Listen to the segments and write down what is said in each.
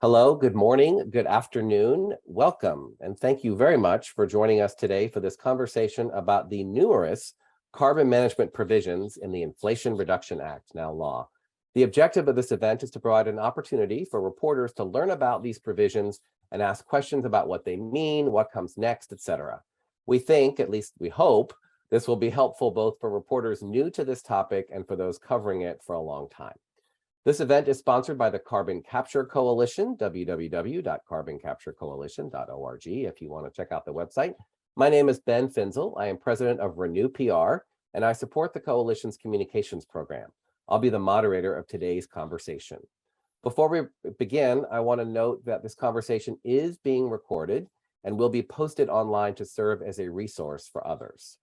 Hello, good morning, good afternoon, welcome, and thank you very much for joining us today for this conversation about the numerous carbon management provisions in the Inflation Reduction Act, now law. The objective of this event is to provide an opportunity for reporters to learn about these provisions and ask questions about what they mean, what comes next, etc. We think, at least we hope, this will be helpful both for reporters new to this topic and for those covering it for a long time. This event is sponsored by the Carbon Capture Coalition, www.carboncapturecoalition.org, if you want to check out the website. My name is Ben Finzel. I am president of Renew PR, and I support the coalition's communications program. I'll be the moderator of today's conversation. Before we begin, I want to note that this conversation is being recorded and will be posted online to serve as a resource for others.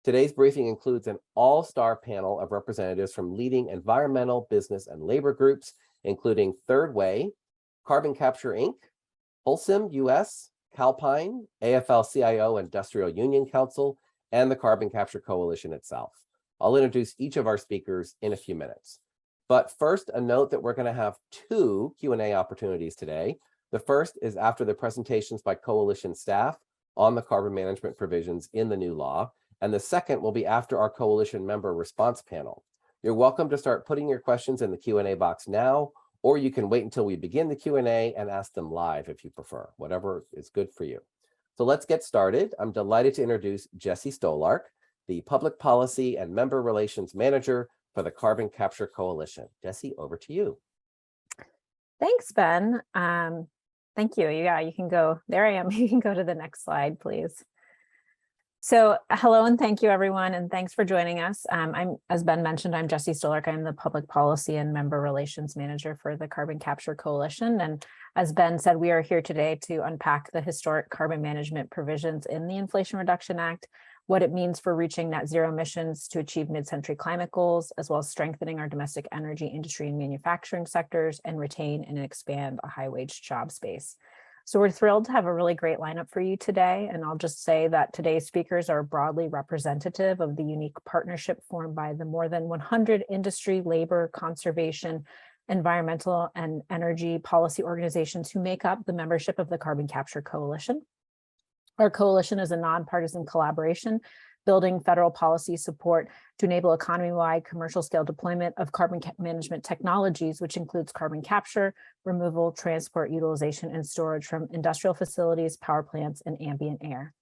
Today's briefing includes an all-star panel of representatives from leading environmental, business, and labor groups, including Third Way, Carbon Capture Inc., Holcim US, Calpine, AFL-CIO Industrial Union Council, and the Carbon Capture Coalition itself. I'll introduce each of our speakers in a few minutes. But first, a note that we're going to have two Q&A opportunities today. The first is after the presentations by coalition staff on the carbon management provisions in the new law. And the second will be after our coalition member response panel. You're welcome to start putting your questions in the Q&A box now, or you can wait until we begin the Q&A and ask them live if you prefer, whatever is good for you. So let's get started. I'm delighted to introduce Jessie Stolark, the Public Policy and Member Relations Manager for the Carbon Capture Coalition. Jessie, over to you. Thanks, Ben. Thank you. Yeah, you can go, there I am. You can go to the next slide, please. So hello and thank you, everyone, and thanks for joining us. As Ben mentioned, I'm Jessie Stolark. I'm the Public Policy and Member Relations Manager for the Carbon Capture Coalition. And as Ben said, we are here today to unpack the historic carbon management provisions in the Inflation Reduction Act, what it means for reaching net zero emissions to achieve mid-century climate goals, as well as strengthening our domestic energy industry and manufacturing sectors and retain and expand a high-wage job space. So we're thrilled to have a really great lineup for you today. And I'll just say that today's speakers are broadly representative of the unique partnership formed by the more than 100 industry, labor, conservation, environmental, and energy policy organizations who make up the membership of the Carbon Capture Coalition. Our coalition is a nonpartisan collaboration building federal policy support to enable economy-wide commercial scale deployment of carbon management technologies, which includes carbon capture, removal, transport, utilization, and storage from industrial facilities, power plants, and ambient air.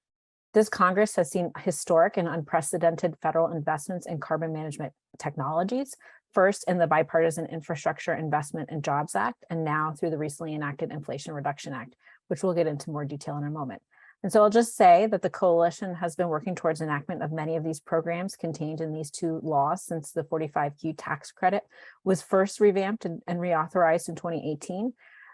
This Congress has seen historic and unprecedented federal investments in carbon management technologies, first in the Bipartisan Infrastructure Investment and Jobs Act, and now through the recently enacted Inflation Reduction Act, which we'll get into more detail in a moment. And so I'll just say that the coalition has been working towards enactment of many of these programs contained in these two laws since the 45Q tax credit was first revamped and reauthorized in 2018,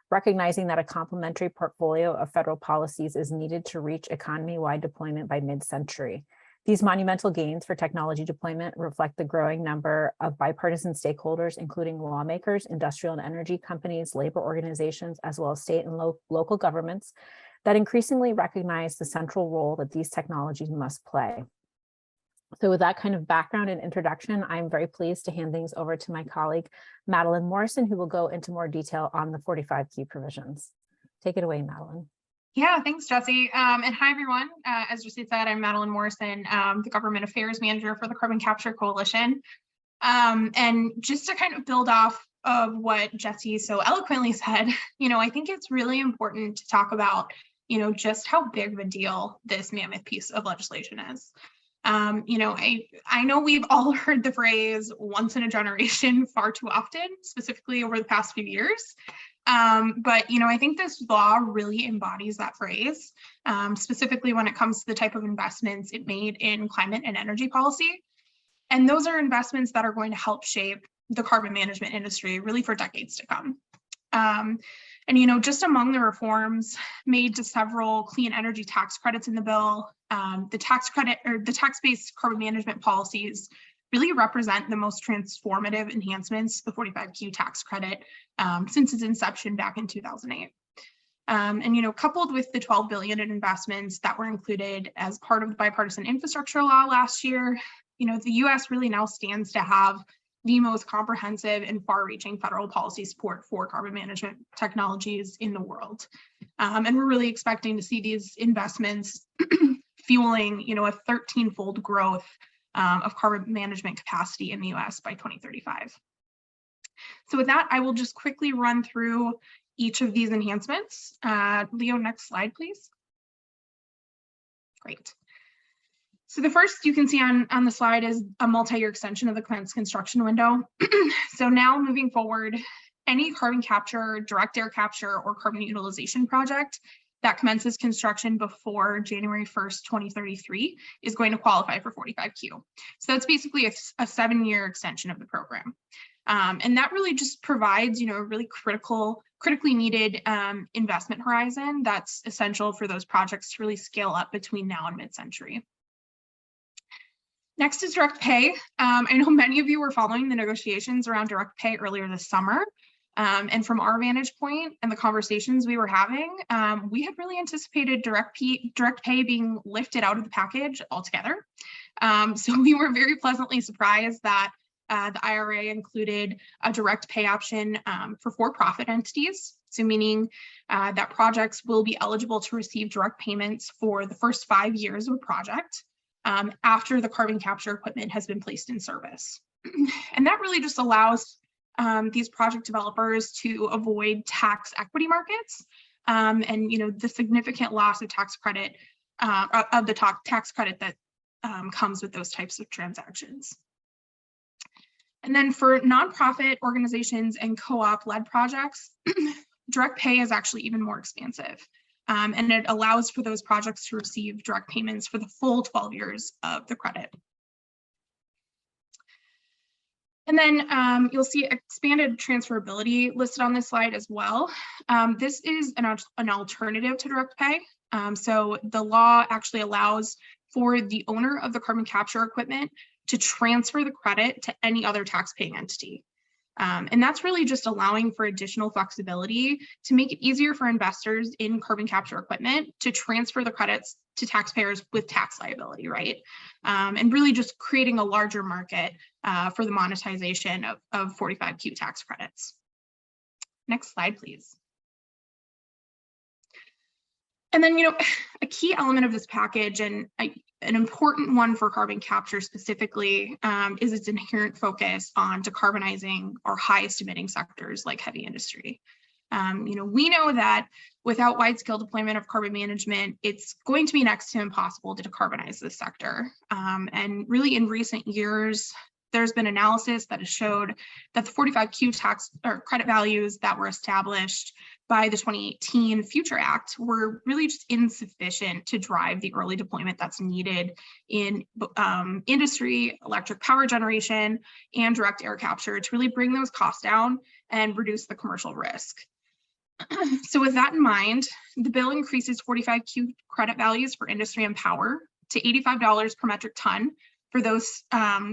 recognizing that a complementary portfolio of federal policies is needed to reach economy-wide deployment by mid-century. These monumental gains for technology deployment reflect the growing number of bipartisan stakeholders, including lawmakers, industrial and energy companies, labor organizations, as well as state and local governments, that increasingly recognize the central role that these technologies must play. So with that kind of background and introduction, I'm very pleased to hand things over to my colleague, Madelyn Morrison, who will go into more detail on the 45Q provisions. Take it away, Madelyn. Yeah, thanks, Jessie. And hi, everyone. As Jessie said, I'm Madelyn Morrison, the Government Affairs Manager for the Carbon Capture Coalition. And just to kind of build off of what Jessie so eloquently said, I think it's really important to talk about just how big of a deal this mammoth piece of legislation is. I know we've all heard the phrase once in a generation far too often, specifically over the past few years. But I think this law really embodies that phrase, specifically when it comes to the type of investments it made in climate and energy policy. And those are investments that are going to help shape the carbon management industry really for decades to come. And just among the reforms made to several clean energy tax credits in the bill, the tax-based carbon management policies really represent the most transformative enhancements to the 45Q tax credit since its inception back in 2008. And coupled with the $12 billion in investments that were included as part of the bipartisan infrastructure law last year, the U.S. really now stands to have the most comprehensive and far-reaching federal policy support for carbon management technologies in the world. And we're really expecting to see these investments fueling, a 13-fold growth of carbon management capacity in the US by 2035. So with that, I will just quickly run through each of these enhancements. Leo, next slide, please. Great. So the first you can see on the slide is a multi-year extension of the commenced construction window. So now moving forward, any carbon capture, direct air capture, or carbon utilization project that commences construction before January 1st, 2033 is going to qualify for 45Q. So that's basically a 7-year extension of the program. And that really just provides, a really critically needed investment horizon that's essential for those projects to really scale up between now and mid-century. Next is direct pay. I know many of you were following the negotiations around direct pay earlier this summer. And from our vantage point and the conversations we were having, we had really anticipated direct pay being lifted out of the package altogether. So we were very pleasantly surprised that the IRA included a direct pay option for for-profit entities. So meaning that projects will be eligible to receive direct payments for the first 5 years of a project after the carbon capture equipment has been placed in service. And that really just allows these project developers to avoid tax equity markets and the significant loss of tax credit of the tax credit that comes with those types of transactions. And then for nonprofit organizations and co-op led projects, direct pay is actually even more expansive. And it allows for those projects to receive direct payments for the full 12 years of the credit. And then you'll see expanded transferability listed on this slide as well. This is an alternative to direct pay. So the law actually allows for the owner of the carbon capture equipment to transfer the credit to any other tax-paying entity. And that's really just allowing for additional flexibility to make it easier for investors in carbon capture equipment to transfer the credits to taxpayers with tax liability, right? And really just creating a larger market for the monetization of 45Q tax credits. Next slide, please. And then, a key element of this package and an important one for carbon capture specifically is its inherent focus on decarbonizing our highest emitting sectors like heavy industry. We know that without wide-scale deployment of carbon management, it's going to be next to impossible to decarbonize this sector. And really in recent years, there's been analysis that has showed that the 45Q tax or credit values that were established by the 2018 Future Act were really just insufficient to drive the early deployment that's needed in industry, electric power generation, and direct air capture to really bring those costs down and reduce the commercial risk. So with that in mind, the bill increases 45Q credit values for industry and power to $85 per metric ton for those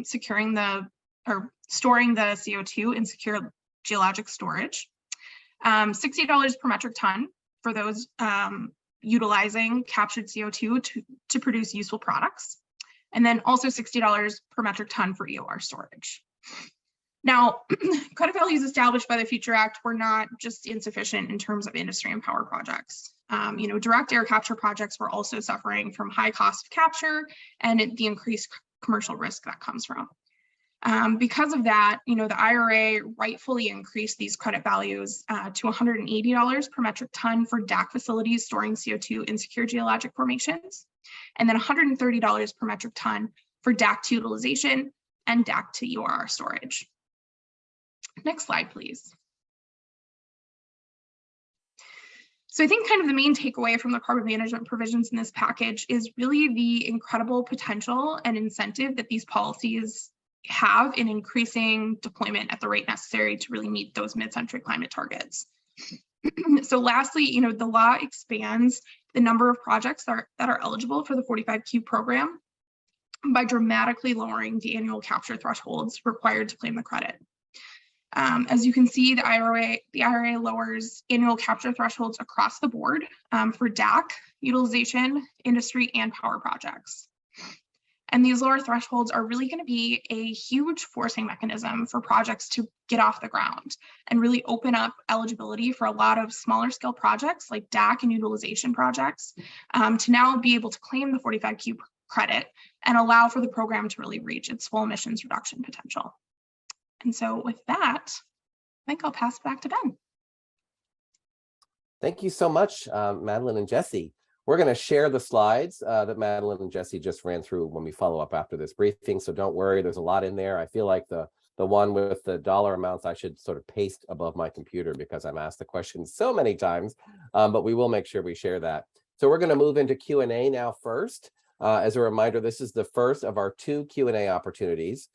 storing the CO2 in secure geologic storage, $60 per metric ton for those utilizing captured CO2 to produce useful products, and then also $60 per metric ton for EOR storage. Now, credit values established by the Future Act were not just insufficient in terms of industry and power projects. Direct air capture projects were also suffering from high cost of capture and the increased commercial risk that comes from. Because of that, the IRA rightfully increased these credit values to $180 per metric ton for DAC facilities storing CO2 in secure geologic formations, and then $130 per metric ton for DAC to utilization and DAC to EOR storage. Next slide, please. So I think kind of the main takeaway from the carbon management provisions in this package is really the incredible potential and incentive that these policies have in increasing deployment at the rate necessary to really meet those mid-century climate targets. So lastly, the law expands the number of projects that are eligible for the 45Q program by dramatically lowering the annual capture thresholds required to claim the credit. As you can see, the IRA lowers annual capture thresholds across the board for DAC, utilization, industry, and power projects. And these lower thresholds are really going to be a huge forcing mechanism for projects to get off the ground and really open up eligibility for a lot of smaller scale projects like DAC and utilization projects to now be able to claim the 45Q credit and allow for the program to really reach its full emissions reduction potential. And so with that, I think I'll pass it back to Ben. Thank you so much, Madelyn and Jessie. We're going to share the slides that Madelyn and Jessie just ran through when we follow up after this briefing. So don't worry, there's a lot in there. I feel like the one with the dollar amounts I should sort of paste above my computer because I'm asked the question so many times, but we will make sure we share that. So we're going to move into Q&A now first. As a reminder, this is the first of our 2 Q&A opportunities.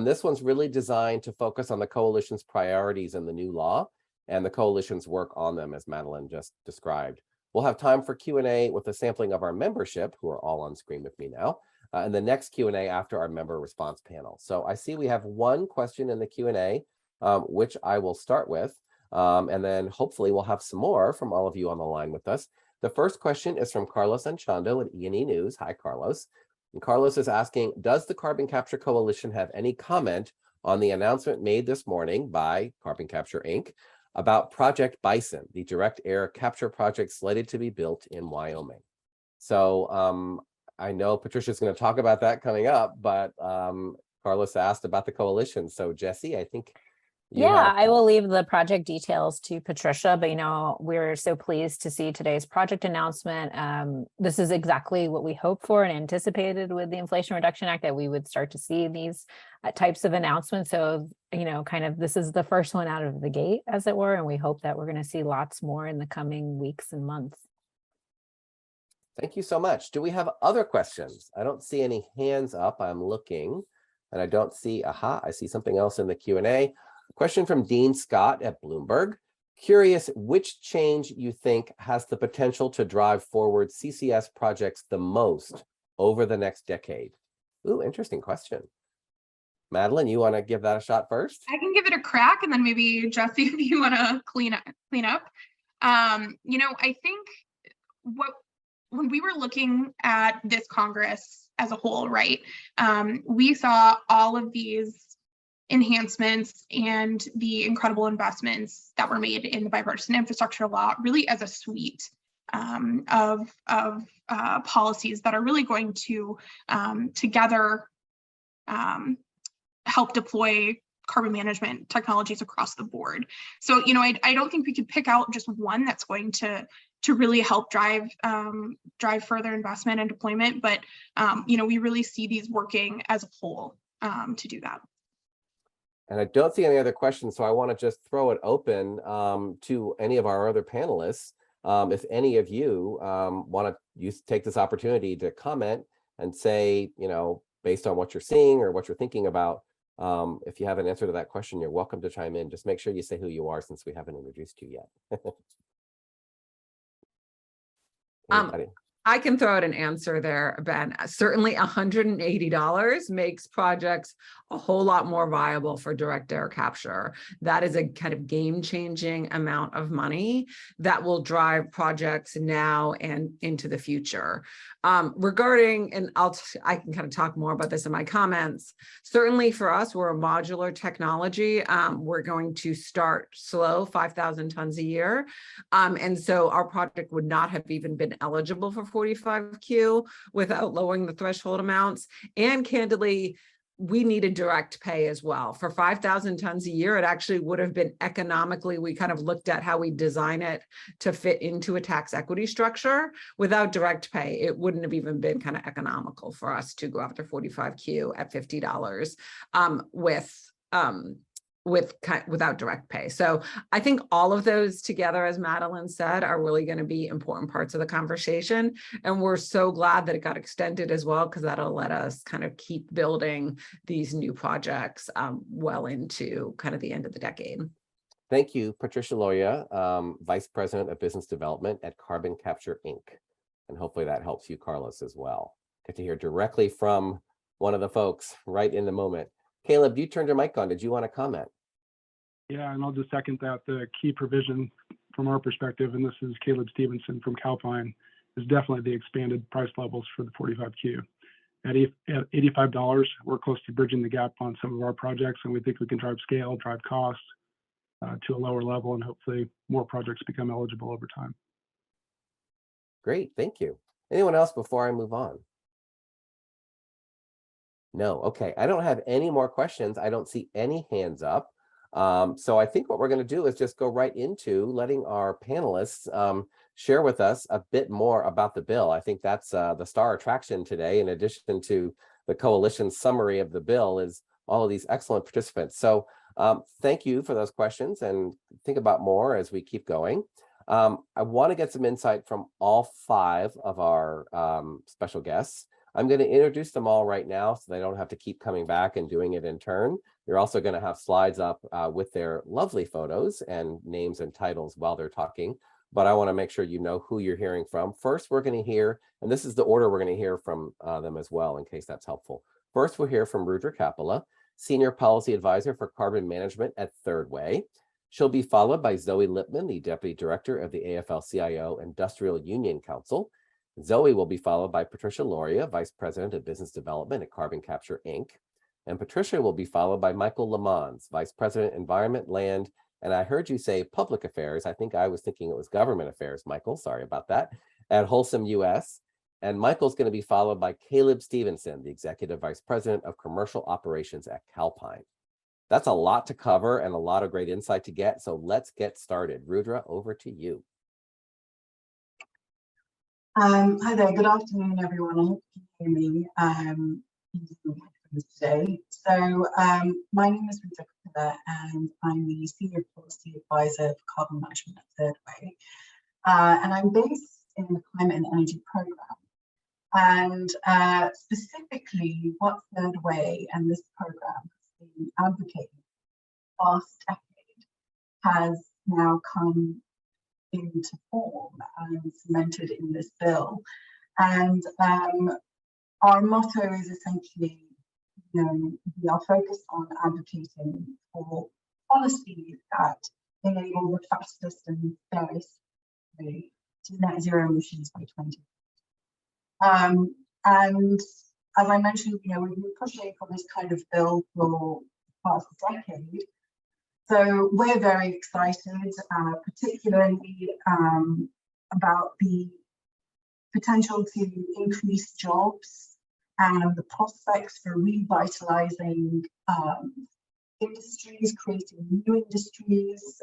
This one's really designed to focus on the coalition's priorities in the new law and the coalition's work on them, as Madelyn just described. We'll have time for Q&A with a sampling of our membership, who are all on screen with me now, and the next Q&A after our member response panel. So I see we have one question in the Q&A, which I will start with, and then hopefully we'll have some more from all of you on the line with us. The first question is from Carlos Anchondo at E&E News. Hi, Carlos. And Carlos is asking, does the Carbon Capture Coalition have any comment on the announcement made this morning by Carbon Capture Inc. about Project Bison, the direct air capture project slated to be built in Wyoming? So I know Patricia's going to talk about that coming up, but Carlos asked about the coalition. So Jessie, I think I will leave the project details to Patricia, but we're so pleased to see today's project announcement. This is exactly what we hoped for and anticipated with the Inflation Reduction Act, that we would start to see these types of announcements. So, this is the first one out of the gate, as it were, and we hope that we're going to see lots more in the coming weeks and months. Thank you so much. Do we have other questions? I don't see any hands up. I'm looking and I don't see, I see something else in the Q&A. Question from Dean Scott at Bloomberg. Curious which change you think has the potential to drive forward CCS projects the most over the next decade? Ooh, interesting question. Madelyn, you want to give that a shot first? I can give it a crack, and then maybe Jessie, if you want to clean up. I think when we were looking at this Congress as a whole, right, we saw all of these enhancements and the incredible investments that were made in the bipartisan infrastructure law really as a suite of policies that are really going to together help deploy carbon management technologies across the board. So, I don't think we could pick out just one that's going to really help drive further investment and deployment, but we really see these working as a whole to do that. And I don't see any other questions, so I want to just throw it open to any of our other panelists. If any of you want to take this opportunity to comment and say, based on what you're seeing or what you're thinking about, if you have an answer to that question, you're welcome to chime in. Just make sure you say who you are, since we haven't introduced you yet. I can throw out an answer there, Ben. Certainly $180 makes projects a whole lot more viable for direct air capture. That is a kind of game-changing amount of money that will drive projects now and into the future. Regarding, and I can kind of talk more about this in my comments, certainly for us, we're a modular technology. We're going to start slow, 5,000 tons a year. And so our project would not have even been eligible for 45Q without lowering the threshold amounts. And candidly, we needed direct pay as well. For 5,000 tons a year, it actually would have been economically, we kind of looked at how we design it to fit into a tax equity structure. Without direct pay, it wouldn't have even been kind of economical for us to go after 45Q at $50 without direct pay. So I think all of those together, as Madelyn said, are really going to be important parts of the conversation. And we're so glad that it got extended as well, because that'll let us kind of keep building these new projects well into kind of the end of the decade. Thank you, Patricia Loya, Vice President of Business Development at Carbon Capture Inc. And hopefully that helps you, Carlos, as well. Get to hear directly from one of the folks right in the moment. Caleb, you turned your mic on. Did you want to comment? Yeah, and I'll just second that. The key provision from our perspective, and this is Caleb Stevenson from Calpine, is definitely the expanded price levels for the 45Q. at $85, we're close to bridging the gap on some of our projects, and we think we can drive scale, drive costs to a lower level, and hopefully more projects become eligible over time. Great, thank you. Anyone else before I move on? No, okay, I don't have any more questions. I don't see any hands up. So I think what we're going to do is just go right into letting our panelists share with us a bit more about the bill. I think that's the star attraction today, in addition to the coalition's summary of the bill, is all of these excellent participants. So thank you for those questions, and think about more as we keep going. I want to get some insight from all 5 of our special guests. I'm going to introduce them all right now so they don't have to keep coming back and doing it in turn. You're also going to have slides up with their lovely photos and names and titles while they're talking, but I want to make sure you know who you're hearing from. First, we're going to hear, and this is the order we're going to hear from them as well, in case that's helpful. First, we'll hear from Rudra Kapila, Senior Policy Advisor for Carbon Management at Third Way. She'll be followed by Zoe Lipman, the Deputy Director of the AFL-CIO Industrial Union Council. Zoe will be followed by Patricia Loria, Vice President of Business Development at Carbon Capture, Inc. And Patricia will be followed by Michael Lamons, Vice President, Environment, Land, and I heard you say Public Affairs. I think I was thinking it was Government Affairs, Michael, sorry about that, at Wholesome US. And Michael's going to be followed by Caleb Stevenson, the Executive Vice President of Commercial Operations at Calpine. That's a lot to cover and a lot of great insight to get, so let's get started. Rudra, over to you. Hi there, good afternoon, everyone. I hope you can hear me today. So my name is Rudra Kapila, and I'm the Senior Policy Advisor for Carbon Management at Third Way. And I'm based in the Climate and Energy Program. And specifically, what Third Way and this program has been advocating for the past decade has now come into form and cemented in this bill. And our motto is essentially, we are focused on advocating for policies that enable the fastest and fairest way to net zero emissions by 2050. And as I mentioned, we've been pushing for this kind of bill for the past decade. So we're very excited, particularly about the potential to increase jobs and the prospects for revitalizing industries, creating new industries,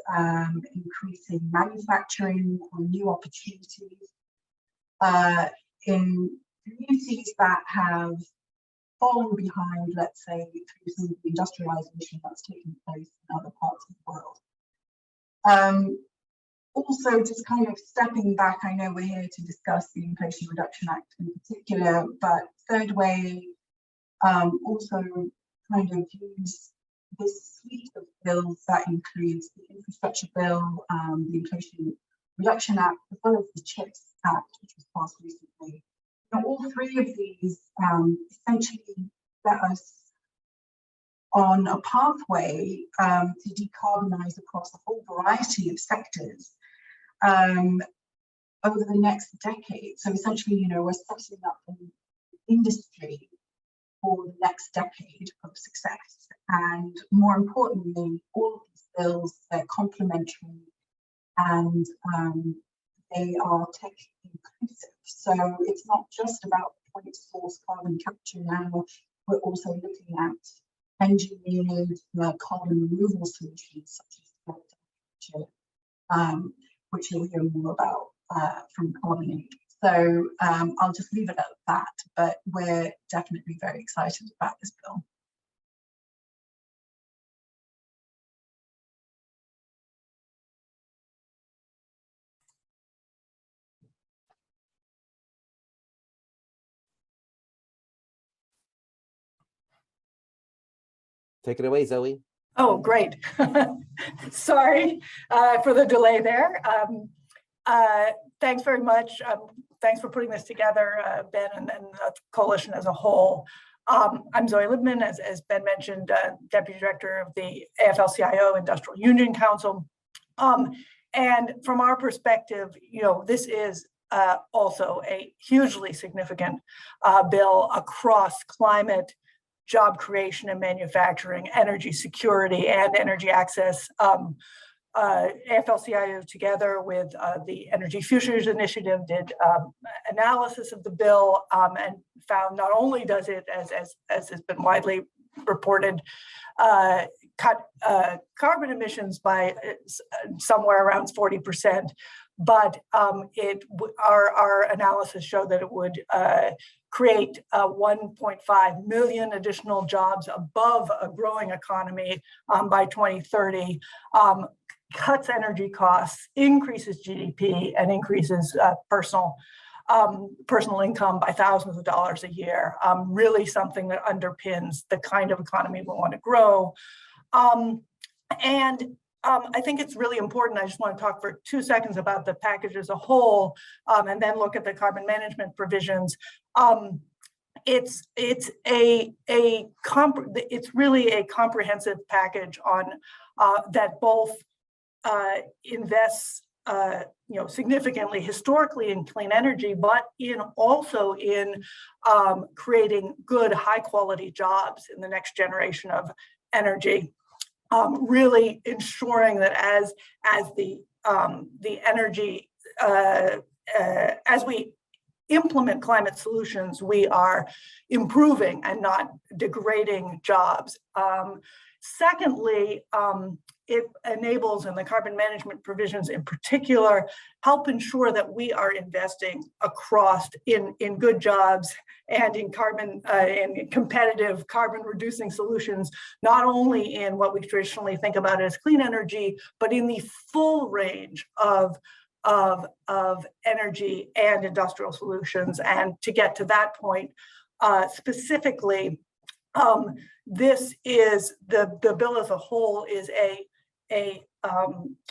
increasing manufacturing or new opportunities in communities that have fallen behind, let's say, through some of the industrialization that's taking place in other parts of the world. Also, just kind of stepping back, I know we're here to discuss the Inflation Reduction Act in particular, but Third Way also kind of views this suite of bills that includes the Infrastructure Bill, the Inflation Reduction Act, as well as the CHIPS Act, which was passed recently. All 3 of these essentially set us on a pathway to decarbonize across a whole variety of sectors over the next decade. So essentially, we're setting up an industry for the next decade of success. And more importantly, all of these bills, they're complementary and they are tech inclusive. So it's not just about point source carbon capture now, we're also looking at engineered carbon removal solutions such as carbon capture, which you'll hear more about from Carbon. So I'll just leave it at that, but we're definitely very excited about this bill. Take it away, Zoe. Oh, great. Sorry for the delay there. Thanks very much. Thanks for putting this together, Ben, and the coalition as a whole. I'm Zoe Lipman, as Ben mentioned, Deputy Director of the AFL-CIO Industrial Union Council. And from our perspective, this is also a hugely significant bill across climate, job creation and manufacturing, energy security, and energy access. AFL-CIO, together with the Energy Futures Initiative, did analysis of the bill and found not only does it, as has been widely reported, cut carbon emissions by somewhere around 40%, but our analysis showed that it would create 1.5 million additional jobs above a growing economy by 2030, cuts energy costs, increases GDP, and increases personal income by thousands of dollars a year. Really something that underpins the kind of economy we want to grow. I think it's really important. I just want to talk for 2 seconds about the package as a whole, and then look at the carbon management provisions. It's really a comprehensive package on that both invests significantly historically in clean energy, but also in creating good, high quality jobs in the next generation of energy. Really ensuring that as the energy, as we implement climate solutions, we are improving and not degrading jobs. Secondly, it enables, and the carbon management provisions in particular, help ensure that we are investing across in good jobs and in competitive carbon reducing solutions, not only in what we traditionally think about as clean energy, but in the full range of energy and industrial solutions. And to get to that point, specifically, this is the bill as a whole is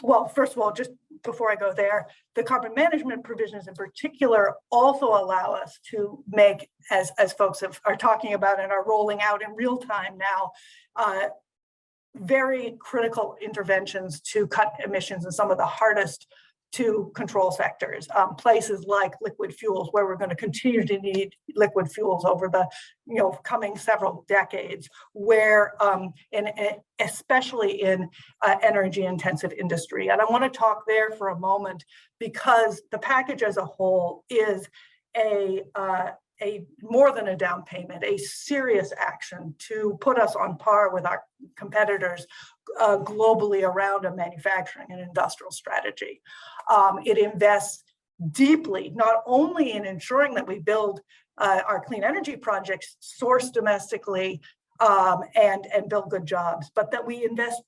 well, first of all, just before I go there, the carbon management provisions in particular also allow us to make, as folks are talking about and are rolling out in real time now, very critical interventions to cut emissions in some of the hardest to control sectors, places like liquid fuels, where we're going to continue to need liquid fuels over the coming several decades, where especially in energy intensive industry. And I want to talk there for a moment, because the package as a whole is a more than a down payment, a serious action to put us on par with our competitors globally around a manufacturing and industrial strategy. It invests deeply, not only in ensuring that we build our clean energy projects sourced domestically and build good jobs, but that we invest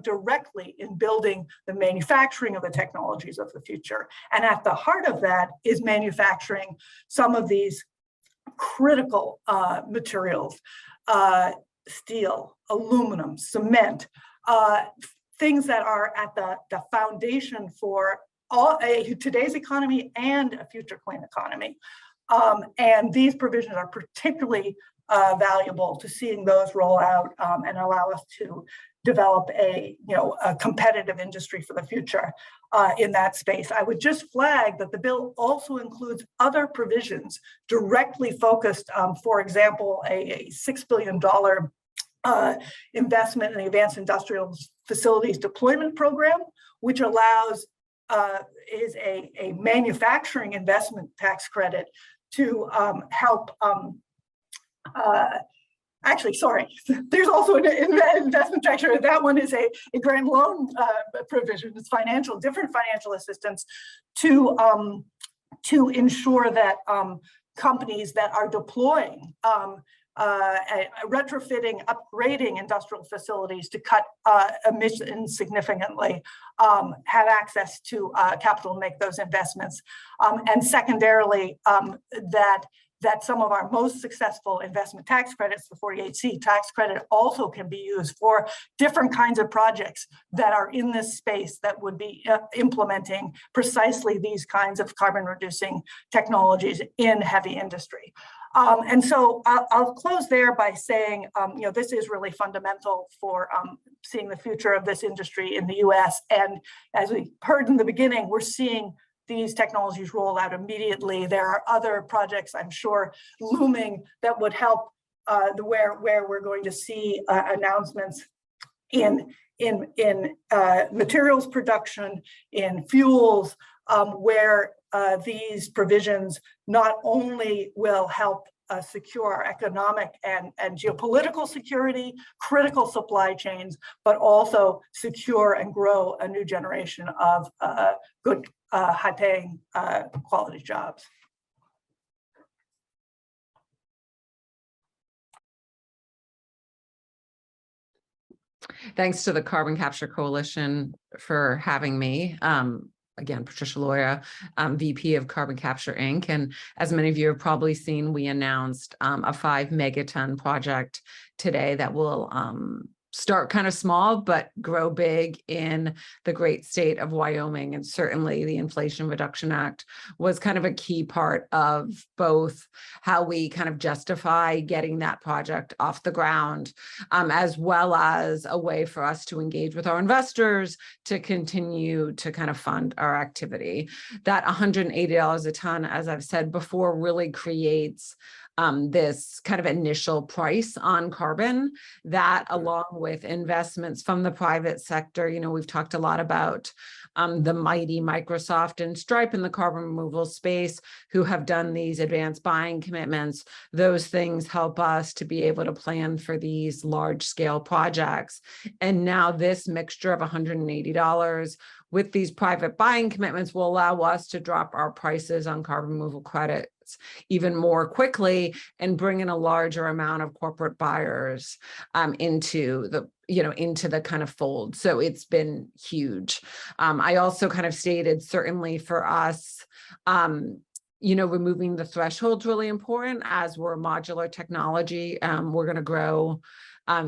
directly in building the manufacturing of the technologies of the future. And at the heart of that is manufacturing some of these critical materials, steel, aluminum, cement, things that are at the foundation for today's economy and a future clean economy. And these provisions are particularly valuable to seeing those roll out and allow us to develop a competitive industry for the future in that space. I would just flag that the bill also includes other provisions directly focused, for example, a $6 billion investment in the Advanced Industrial Facilities Deployment Program, which allows is a manufacturing investment tax credit to help actually, sorry, there's also an investment tax credit. That one is a grant loan provision. It's different financial assistance to ensure that companies that are deploying retrofitting, upgrading industrial facilities to cut emissions significantly, have access to capital to make those investments. And secondarily, that some of our most successful investment tax credits, the 48C tax credit, also can be used for different kinds of projects that are in this space that would be implementing precisely these kinds of carbon reducing technologies in heavy industry. And so I'll close there by saying, this is really fundamental for seeing the future of this industry in the US. And as we heard in the beginning, we're seeing these technologies roll out immediately. There are other projects, I'm sure, looming that would help where we're going to see announcements in materials production, in fuels, where these provisions not only will help secure our economic and geopolitical security, critical supply chains, but also secure and grow a new generation of good, high-paying, quality jobs. Thanks to the Carbon Capture Coalition for having me. Again, Patricia Loya, VP of Carbon Capture Inc. And as many of you have probably seen, we announced a 5 megaton project today that will start kind of small, but grow big in the great state of Wyoming. And certainly the Inflation Reduction Act was kind of a key part of both how we kind of justify getting that project off the ground, as well as a way for us to engage with our investors to continue to kind of fund our activity. That $180 a ton, as I've said before, really creates this kind of initial price on carbon that, along with investments from the private sector, we've talked a lot about the mighty Microsoft and Stripe in the carbon removal space, who have done these advanced buying commitments. Those things help us to be able to plan for these large scale projects. And now this mixture of $180 with these private buying commitments will allow us to drop our prices on carbon removal credits even more quickly and bring in a larger amount of corporate buyers into the kind of fold. So it's been huge. I also kind of stated, certainly for us, removing the threshold is really important. As we're a modular technology, we're going to grow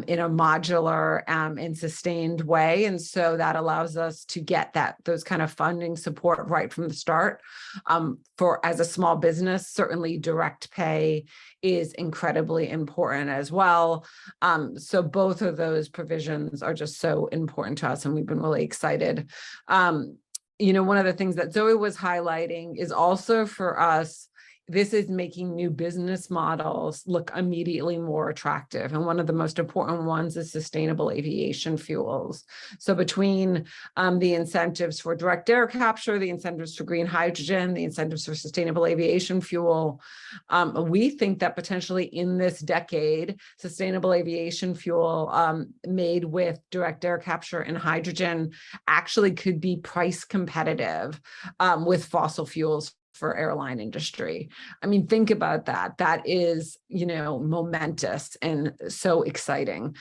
in a modular and sustained way. And so that allows us to get those kind of funding support right from the start. As a small business, certainly direct pay is incredibly important as well. So both of those provisions are just so important to us, and we've been really excited. One of the things that Zoe was highlighting is also for us, this is making new business models look immediately more attractive. And one of the most important ones is sustainable aviation fuels. So between the incentives for direct air capture, the incentives for green hydrogen, the incentives for sustainable aviation fuel, we think that potentially in this decade, sustainable aviation fuel made with direct air capture and hydrogen actually could be price competitive with fossil fuels for airline industry. I mean, think about that. That is, momentous and so exciting.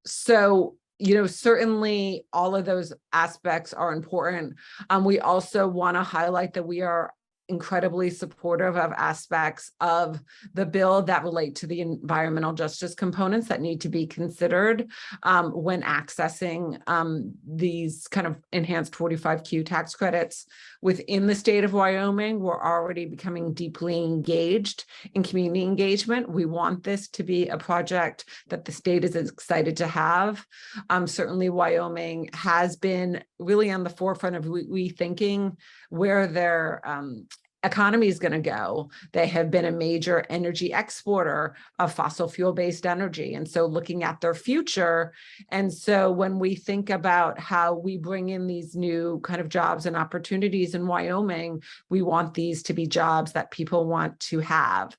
Certainly all of those aspects are important. We also want to highlight that we are incredibly supportive of aspects of the bill that relate to the environmental justice components that need to be considered when accessing these kind of enhanced 45Q tax credits within the state of Wyoming. We're already becoming deeply engaged in community engagement. We want this to be a project that the state is excited to have. Certainly Wyoming has been really on the forefront of rethinking where their economy is going to go. They have been a major energy exporter of fossil fuel-based energy, and so looking at their future. And so when we think about how we bring in these new kind of jobs and opportunities in Wyoming, we want these to be jobs that people want to have.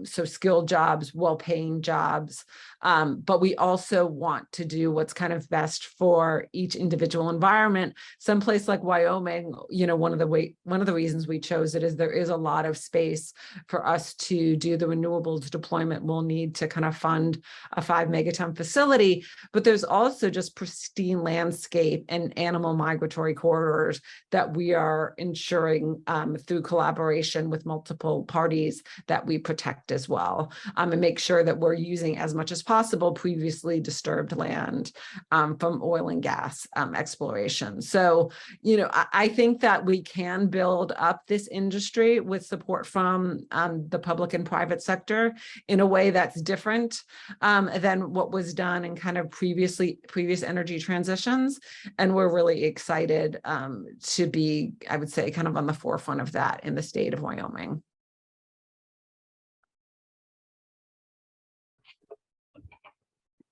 So skilled jobs, well-paying jobs. But we also want to do what's kind of best for each individual environment. Someplace like Wyoming, one of the reasons we chose it is there is a lot of space for us to do the renewables deployment. We'll need to kind of fund a 5 megaton facility, but there's also just pristine landscape and animal migratory corridors that we are ensuring through collaboration with multiple parties that we protect as well, and make sure that we're using as much as possible possible previously disturbed land from oil and gas exploration. So, you know, I think that we can build up this industry with support from the public and private sector in a way that's different than what was done in kind of previous energy transitions. And we're really excited to be, I would say, kind of on the forefront of that in the state of Wyoming.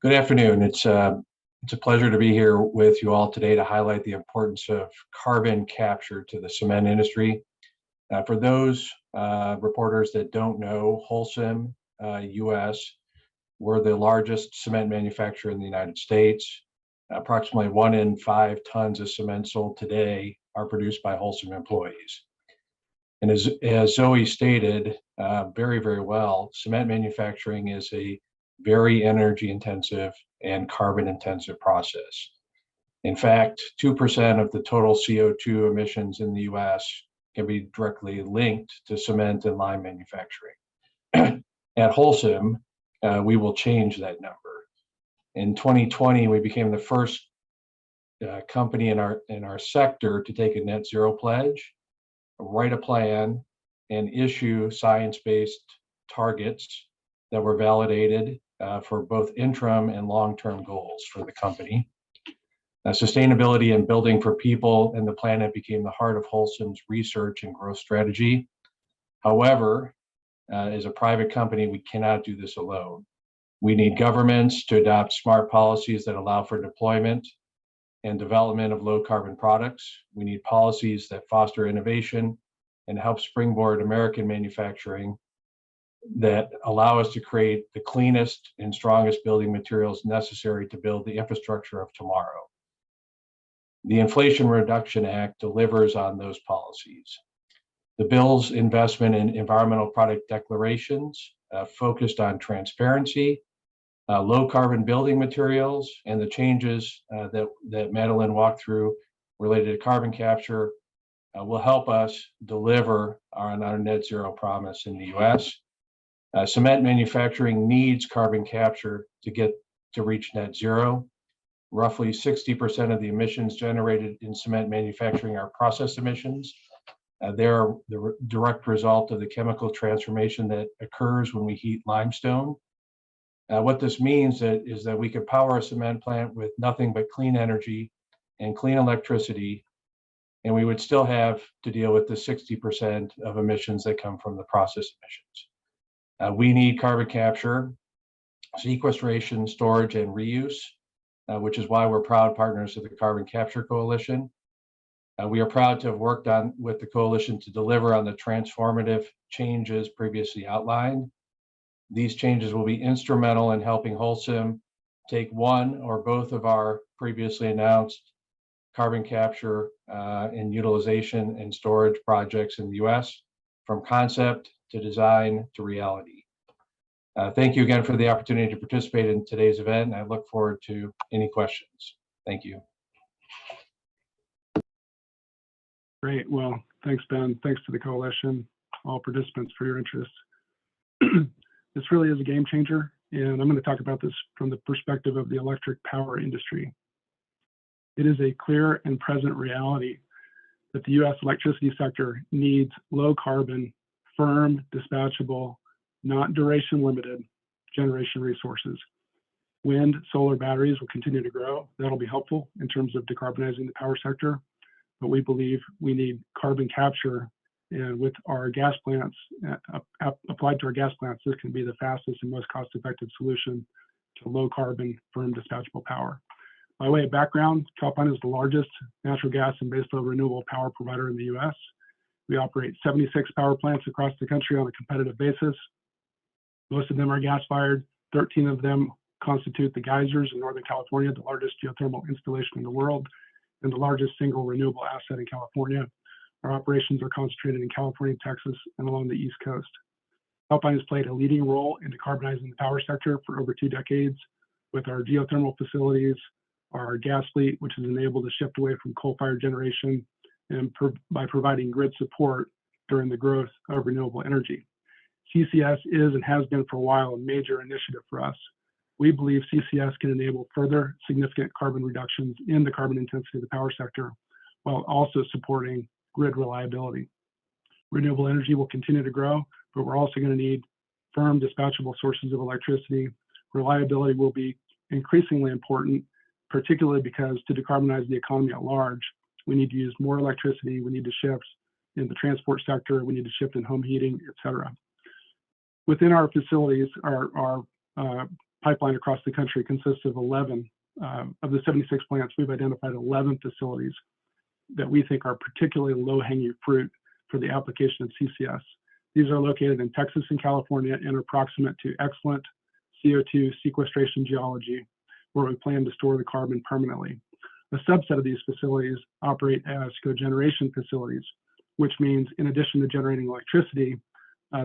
Good afternoon. It's a pleasure to be here with you all today to highlight the importance of carbon capture to the cement industry. For those reporters that don't know, Holcim US, we're the largest cement manufacturer in the United States. Approximately 1 in 5 tons of cement sold today are produced by Holcim employees. And as Zoe stated very, very well, cement manufacturing is a very energy intensive and carbon intensive process. In fact, 2% of the total CO2 emissions in the US can be directly linked to cement and lime manufacturing. At Holcim, we will change that number. In 2020, we became the first company in our sector to take a net zero pledge, write a plan, and issue science-based targets that were validated for both interim and long-term goals for the company. Sustainability and building for people and the planet became the heart of Holcim's research and growth strategy. However, as a private company, we cannot do this alone. We need governments to adopt smart policies that allow for deployment and development of low carbon products. We need policies that foster innovation and help springboard American manufacturing that allow us to create the cleanest and strongest building materials necessary to build the infrastructure of tomorrow. The Inflation Reduction Act delivers on those policies. The bill's investment in environmental product declarations focused on transparency, low carbon building materials, and the changes that Madelyn walked through related to carbon capture will help us deliver on our net zero promise in the US. Cement manufacturing needs carbon capture to reach net zero. Roughly 60% of the emissions generated in cement manufacturing are process emissions. They're the direct result of the chemical transformation that occurs when we heat limestone. What this means is that we can power a cement plant with nothing but clean energy and clean electricity, and we would still have to deal with the 60% of emissions that come from the process emissions. We need carbon capture, sequestration, storage, and reuse, which is why we're proud partners of the Carbon Capture Coalition. We are proud to have worked with the coalition to deliver on the transformative changes previously outlined. These changes will be instrumental in helping Holcim take one or both of our previously announced carbon capture and utilization and storage projects in the US from concept to design to reality. Thank you again for the opportunity to participate in today's event, and I look forward to any questions. Thank you. Great. Well, thanks, Ben. Thanks to the coalition, all participants for your interest. This really is a game changer, and I'm going to talk about this from the perspective of the electric power industry. It is a clear and present reality that the U.S. electricity sector needs low carbon, firm, dispatchable, not duration limited generation resources. Wind, solar, batteries will continue to grow. That'll be helpful in terms of decarbonizing the power sector, but we believe we need carbon capture, and with our gas plants, applied to our gas plants, this can be the fastest and most cost-effective solution to low carbon, firm, dispatchable power. By way of background, Calpine is the largest natural gas and baseload renewable power provider in the US. We operate 76 power plants across the country on a competitive basis. Most of them are gas-fired. 13 of them constitute the geysers in Northern California, the largest geothermal installation in the world, and the largest single renewable asset in California. Our operations are concentrated in California, Texas, and along the East Coast. Calpine has played a leading role in decarbonizing the power sector for over 2 decades with our geothermal facilities, our gas fleet, which has enabled a shift away from coal-fired generation, and by providing grid support during the growth of renewable energy. CCS is and has been for a while a major initiative for us. We believe CCS can enable further significant carbon reductions in the carbon intensity of the power sector, while also supporting grid reliability. Renewable energy will continue to grow, but we're also going to need firm dispatchable sources of electricity. Reliability will be increasingly important, particularly because to decarbonize the economy at large, we need to use more electricity, we need to shift in the transport sector, we need to shift in home heating, et cetera. Within our facilities, our pipeline across the country consists of 11 of the 76 plants. We've identified 11 facilities that we think are particularly low-hanging fruit for the application of CCS. These are located in Texas and California and are proximate to excellent CO2 sequestration geology, where we plan to store the carbon permanently. A subset of these facilities operate as cogeneration facilities, which means in addition to generating electricity,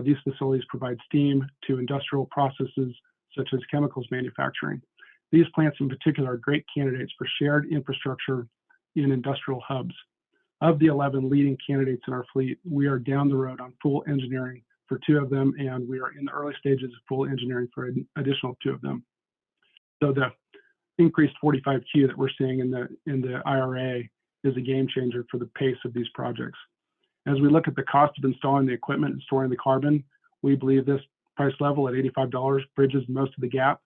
these facilities provide steam to industrial processes such as chemicals manufacturing. These plants in particular are great candidates for shared infrastructure in industrial hubs. Of the 11 leading candidates in our fleet, we are down the road on full engineering for 2 of them, and we are in the early stages of full engineering for an additional 2 of them. So the increased 45Q that we're seeing in the IRA is a game changer for the pace of these projects. As we look at the cost of installing the equipment and storing the carbon, we believe this price level at $85 bridges most of the gap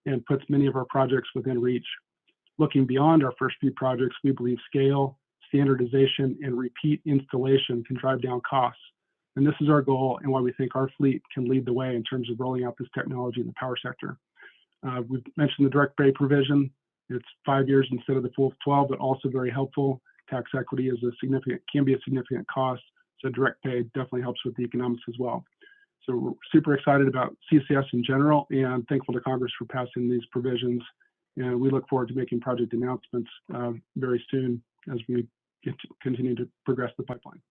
and puts many of our projects within reach. Looking beyond our first few projects, we believe scale, standardization, and repeat installation can drive down costs. And this is our goal and why we think our fleet can lead the way in terms of rolling out this technology in the power sector. We've mentioned the direct pay provision. It's 5 years instead of the full 12, but also very helpful. Tax equity is can be a significant cost. So direct pay definitely helps with the economics as well. So we're super excited about CCS in general and thankful to Congress for passing these provisions. And we look forward to making project announcements very soon as we continue to progress the pipeline.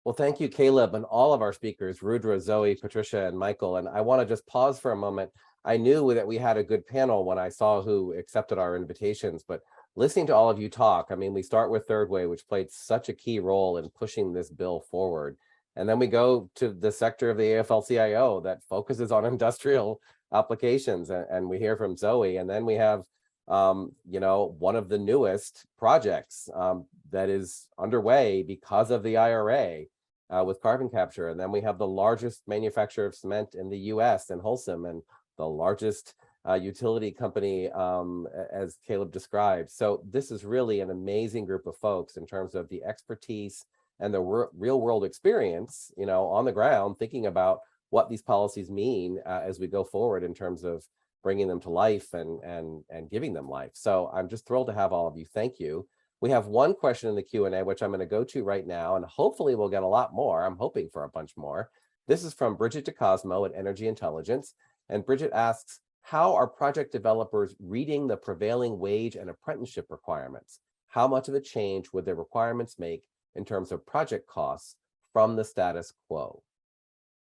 Well, thank you, Caleb, and all of our speakers, Rudra, Zoe, Patricia, and Michael. And I want to just pause for a moment. I knew that we had a good panel when I saw who accepted our invitations, but listening to all of you talk, I mean, we start with Third Way, which played such a key role in pushing this bill forward. And then we go to the sector of the AFL-CIO that focuses on industrial applications. And we hear from Zoe. And then we have, you know, one of the newest projects that is underway because of the IRA with carbon capture. And then we have the largest manufacturer of cement in the US in Holcim, and the largest utility company, as Caleb described. So this is really an amazing group of folks in terms of the expertise and the real world experience, you know, on the ground, thinking about what these policies mean as we go forward in terms of bringing them to life and giving them life. So I'm just thrilled to have all of you. Thank you. We have one question in the Q&A, which I'm going to go to right now, and hopefully we'll get a lot more. I'm hoping for a bunch more. This is from Bridget DeCosmo at Energy Intelligence. And Bridget asks, how are project developers reading the prevailing wage and apprenticeship requirements? How much of a change would their requirements make in terms of project costs from the status quo?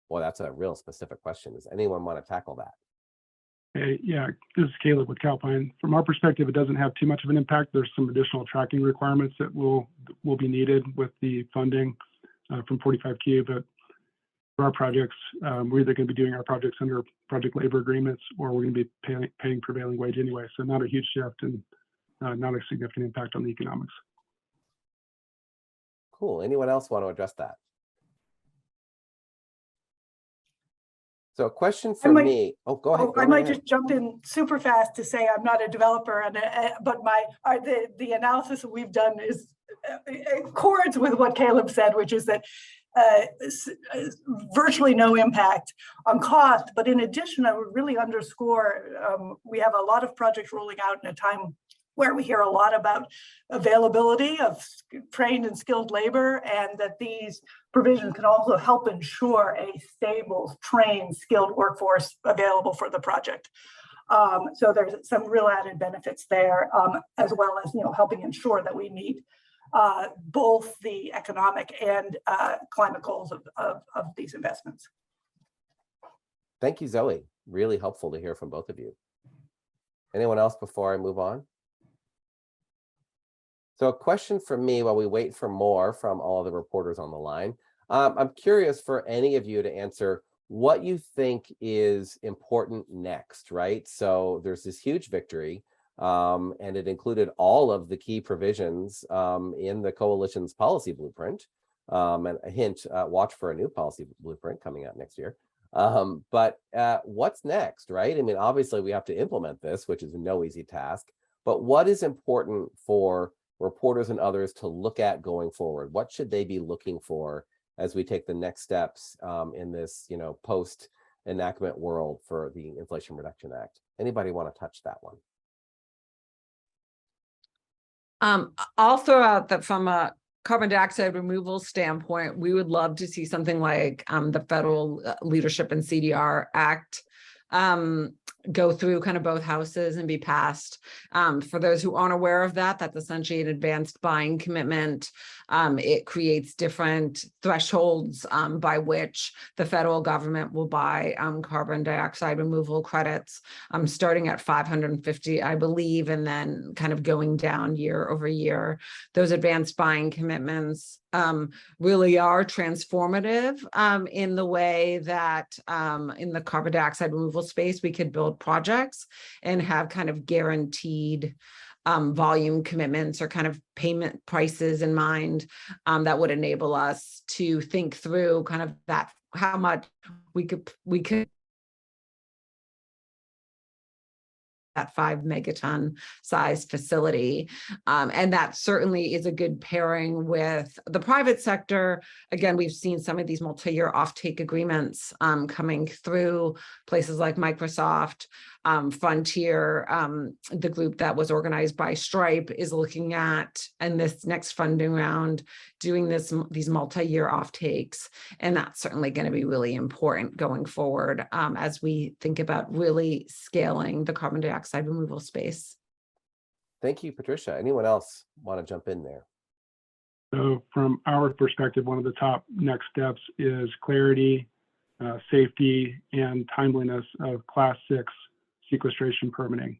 Well, that's a real specific question. Does anyone want to tackle that? Hey, yeah, this is Caleb with Calpine. From our perspective, it doesn't have too much of an impact. There's some additional tracking requirements that will be needed with the funding from 45Q, but for our projects, we're either going to be doing our projects under project labor agreements, or we're going to be paying prevailing wage anyway. So not a huge shift and not a significant impact on the economics. Cool. Anyone else want to address that? So a question for me. Oh, go ahead. I might just jump in super fast to say I'm not a developer, but the analysis that we've done is accords with what Caleb said, which is that virtually no impact on cost. But in addition, I would really underscore we have a lot of projects rolling out in a time where we hear a lot about availability of trained and skilled labor, and that these provisions can also help ensure a stable, trained, skilled workforce available for the project. So there's some real added benefits there, as well as helping ensure that we meet both the economic and climate goals of these investments. Thank you, Zoe. Really helpful to hear from both of you. Anyone else before I move on? So a question for me while we wait for more from all of the reporters on the line. I'm curious for any of you to answer, what you think is important next, right? So there's this huge victory, and it included all of the key provisions in the coalition's policy blueprint. And a hint, watch for a new policy blueprint coming out next year. But what's next, right? I mean, obviously we have to implement this, which is no easy task, but what is important for reporters and others to look at going forward? What should they be looking for as we take the next steps in this, post enactment world for the Inflation Reduction Act? Anybody want to touch that one? I'll throw out that from a carbon dioxide removal standpoint, we would love to see something like the Federal Leadership and CDR Act go through kind of both houses and be passed. For those who aren't aware of that, that's essentially an advanced buying commitment. It creates different thresholds by which the federal government will buy carbon dioxide removal credits, starting at 550, I believe, and then kind of going down year over year. Those advanced buying commitments really are transformative in the way that in the carbon dioxide removal space, we could build projects and have kind of guaranteed volume commitments or kind of payment prices in mind that would enable us to think through kind of that, how much we could that 5 megaton size facility. And that certainly is a good pairing with the private sector. Again, we've seen some of these multi-year offtake agreements coming through places like Microsoft, Frontier, the group that was organized by Stripe is looking at, and this next funding round, doing these multi-year offtakes. And that's certainly going to be really important going forward as we think about really scaling the carbon dioxide removal space. Thank you, Patricia. Anyone else want to jump in there? So from our perspective, one of the top next steps is clarity, safety, and timeliness of Class 6 sequestration permitting.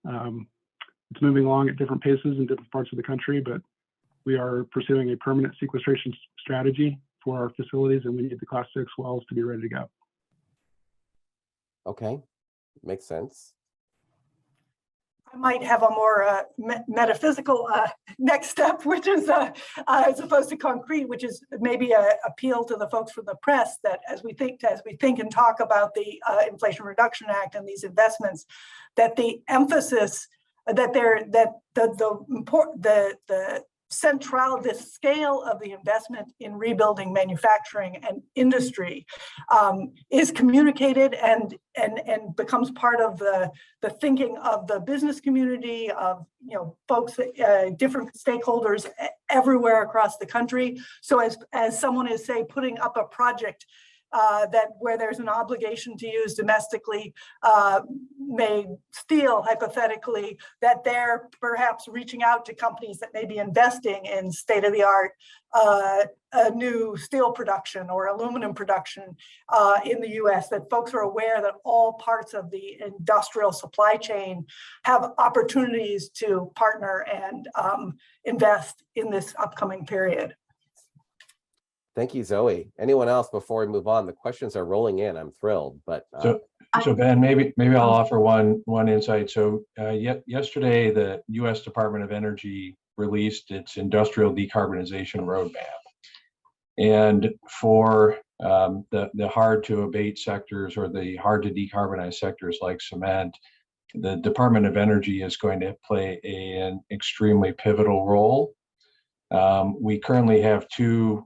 It's moving along at different paces in different parts of the country, but we are pursuing a permanent sequestration strategy for our facilities, and we need the Class 6 wells to be ready to go. Okay, makes sense. I might have a more metaphysical next step, which is as opposed to concrete, which is maybe an appeal to the folks from the press that as we think and talk about the Inflation Reduction Act and these investments, that the emphasis that the scale of the investment in rebuilding manufacturing and industry is communicated and becomes part of the thinking of the business community, of folks, different stakeholders everywhere across the country. So as someone is, say, putting up a project where there's an obligation to use domestically made steel, hypothetically, that they're perhaps reaching out to companies that may be investing in state-of-the-art new steel production or aluminum production in the US, that folks are aware that all parts of the industrial supply chain have opportunities to partner and invest in this upcoming period. Thank you, Zoe. Anyone else before we move on? The questions are rolling in. I'm thrilled, but so Ben, maybe I'll offer one insight. So yesterday, the U.S. Department of Energy released its industrial decarbonization roadmap, and for the hard to abate sectors or the hard to decarbonize sectors like cement, the Department of Energy is going to play an extremely pivotal role. We currently have 2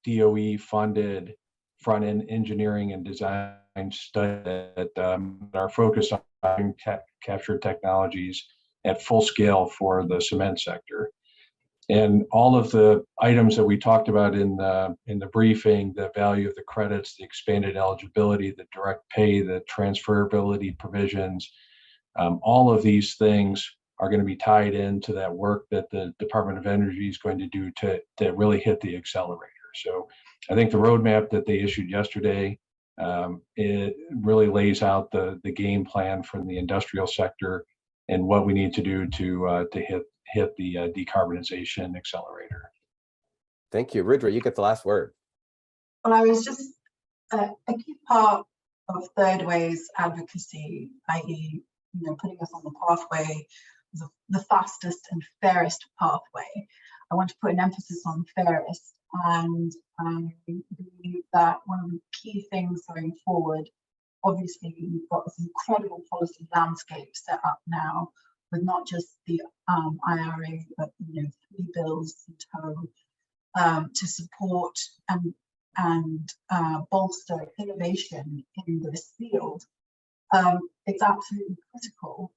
DOE-funded front-end engineering and design studies that are focused on capture technologies at full scale for the cement sector. And all of the items that we talked about in the briefing, the value of the credits, the expanded eligibility, the direct pay, the transferability provisions, all of these things are going to be tied into that work that the Department of Energy is going to do to really hit the accelerator. So I think the roadmap that they issued yesterday, it really lays out the game plan from the industrial sector and what we need to do to hit the decarbonization accelerator. thank you. Rudra, you get the last word. Well, I was just A key part of Third Way's advocacy, i.e., putting us on the pathway, the fastest and fairest pathway. I want to put an emphasis on fairest, and I believe that one of the key things going forward, obviously, we've got this incredible policy landscape set up now, with not just the IRA, but 3 bills in tow to support and bolster innovation in this field. It's absolutely critical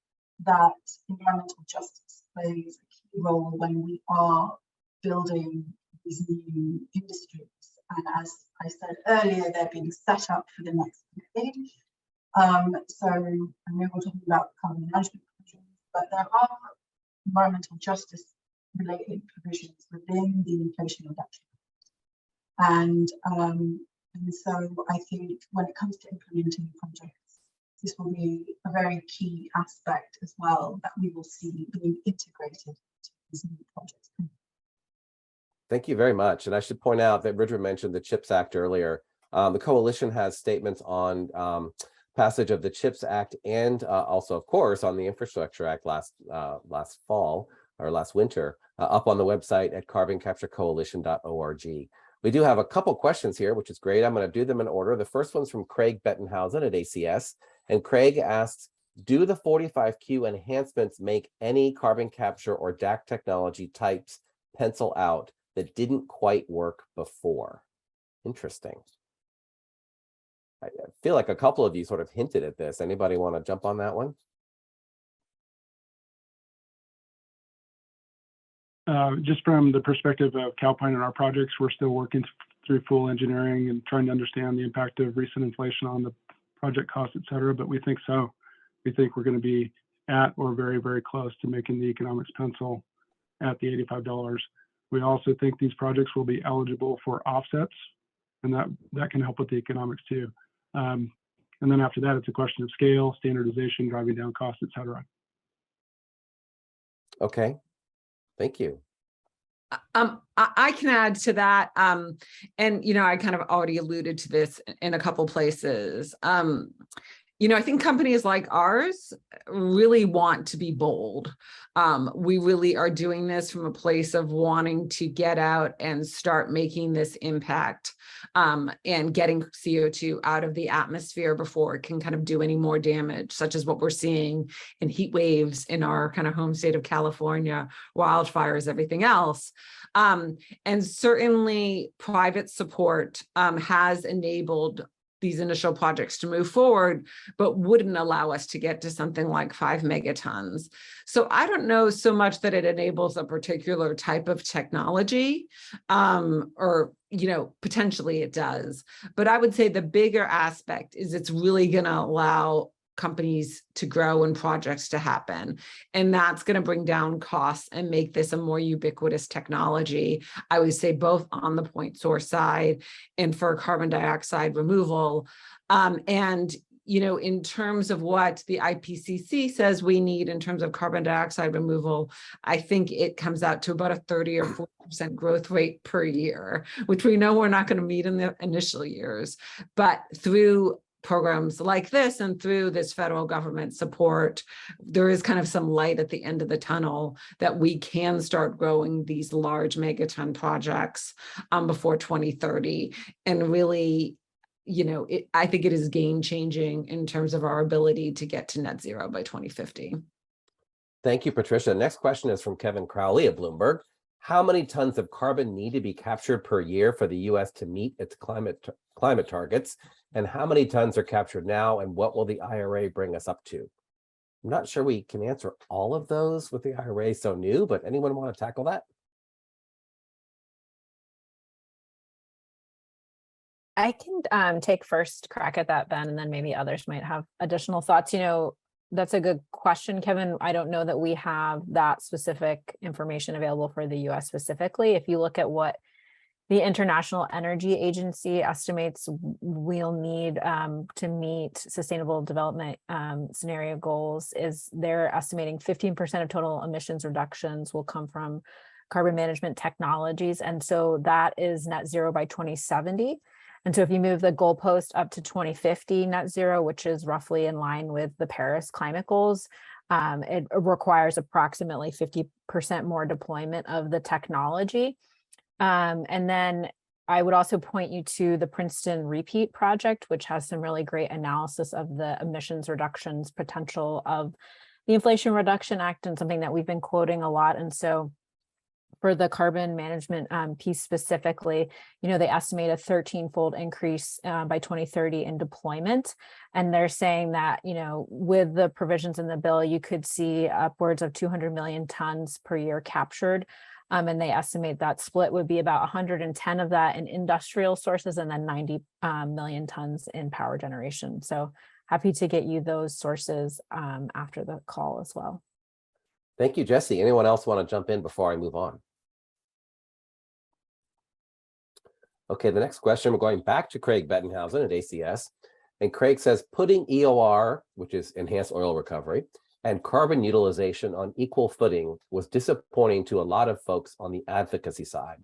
that environmental justice plays a key role when we are building these new industries. And as I said earlier, they're being set up for the next decade. So I know we're talking about carbon management provisions, but there are environmental justice related provisions within the Inflation Reduction Act. And so I think when it comes to implementing projects, this will be a very key aspect as well that we will see being integrated into these new projects. Thank you very much. And I should point out that Rudra mentioned the CHIPS Act earlier. The coalition has statements on passage of the CHIPS Act and also, of course, on the Infrastructure Act last fall or last winter up on the website at carboncapturecoalition.org. We do have a couple questions here, which is great. I'm going to do them in order. The first one's from Craig Bettenhausen at ACS. And Craig asks, do the 45Q enhancements make any carbon capture or DAC technology types pencil out that didn't quite work before? Interesting. I feel like a couple of you sort of hinted at this. Anybody want to jump on that one? Just from the perspective of Calpine and our projects, we're still working through full engineering and trying to understand the impact of recent inflation on the project costs, et cetera, but we think so. We think we're going to be at or very, very close to making the economics pencil at the $85. We also think these projects will be eligible for offsets, and that can help with the economics too. And then after that, it's a question of scale, standardization, driving down costs, et cetera. Okay, thank you. I can add to that. And, I kind of already alluded to this in a couple places. I think companies like ours really want to be bold. We really are doing this from a place of wanting to get out and start making this impact and getting CO2 out of the atmosphere before it can kind of do any more damage, such as what we're seeing in heat waves in our kind of home state of California, wildfires, everything else. And certainly private support has enabled these initial projects to move forward, but wouldn't allow us to get to something like 5 megatons. So I don't know so much that it enables a particular type of technology, or, potentially it does. But I would say the bigger aspect is it's really going to allow companies to grow and projects to happen. And that's going to bring down costs and make this a more ubiquitous technology. I would say both on the point source side and for carbon dioxide removal. And, in terms of what the IPCC says we need in terms of carbon dioxide removal, I think it comes out to about a 30 or 40% growth rate per year, which we know we're not going to meet in the initial years. But through programs like this and through this federal government support, there is kind of some light at the end of the tunnel that we can start growing these large megaton projects before 2030. And really, I think it is game changing in terms of our ability to get to net zero by 2050. Thank you, Patricia. Next question is from Kevin Crowley at Bloomberg. How many tons of carbon need to be captured per year for the U.S. to meet its climate targets? And how many tons are captured now? And what will the IRA bring us up to? I'm not sure we can answer all of those with the IRA so new, but anyone want to tackle that? I can take first crack at that, Ben, and then maybe others might have additional thoughts. That's a good question, Kevin. I don't know that we have that specific information available for the US specifically. If you look at what the International Energy Agency estimates we'll need to meet sustainable development scenario goals, is they're estimating 15% of total emissions reductions will come from carbon management technologies. And so that is net zero by 2070. And so if you move the goalpost up to 2050 net zero, which is roughly in line with the Paris climate goals, it requires approximately 50% more deployment of the technology. And then I would also point you to the Princeton Repeat Project, which has some really great analysis of the emissions reductions potential of the Inflation Reduction Act, and something that we've been quoting a lot. And so for the carbon management piece specifically, they estimate a 13-fold increase by 2030 in deployment. And they're saying that, with the provisions in the bill, you could see upwards of 200 million tons per year captured. And they estimate that split would be about 110 of that in industrial sources and then 90 million tons in power generation. So happy to get you those sources after the call as well. Thank you, Jessie. Anyone else want to jump in before I move on? Okay, the next question, we're going back to Craig Bettenhausen at ACS. And Craig says, putting EOR, which is enhanced oil recovery, and carbon utilization on equal footing was disappointing to a lot of folks on the advocacy side.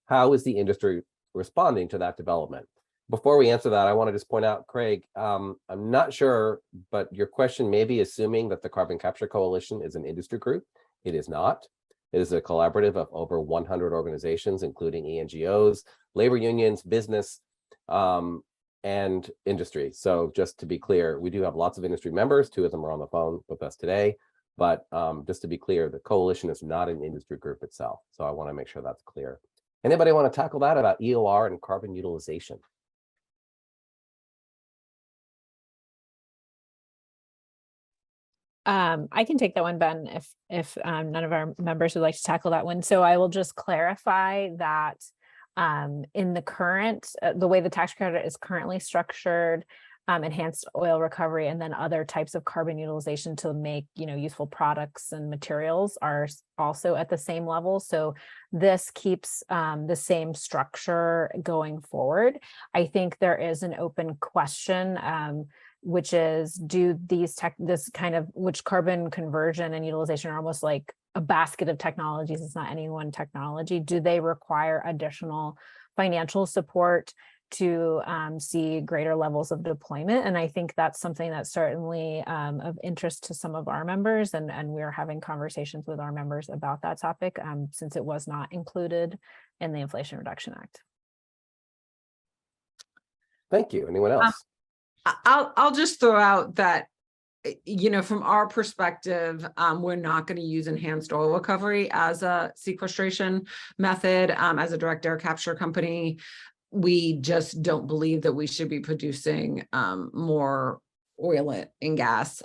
How is the industry responding to that development? Before we answer that, I want to just point out, Craig, I'm not sure, but your question may be assuming that the Carbon Capture Coalition is an industry group. It is not. It is a collaborative of over 100 organizations, including ENGOs, labor unions, business, and industry. So just to be clear, we do have lots of industry members. 2 of them are on the phone with us today. But just to be clear, the coalition is not an industry group itself. So I want to make sure that's clear. Anybody want to tackle that about EOR and carbon utilization? I can take that one, Ben, if none of our members would like to tackle that one. So I will just clarify that in the current, the way the tax credit is currently structured, enhanced oil recovery, and then other types of carbon utilization to make, useful products and materials are also at the same level. So this keeps the same structure going forward. I think there is an open question, which is, do these which carbon conversion and utilization are almost like a basket of technologies. It's not any one technology. Do they require additional financial support to see greater levels of deployment? And I think that's something that's certainly of interest to some of our members, and we're having conversations with our members about that topic since it was not included in the Inflation Reduction Act. Thank you. Anyone else? I'll just throw out that, from our perspective, we're not going to use enhanced oil recovery as a sequestration method. As a direct air capture company, we just don't believe that we should be producing more oil and gas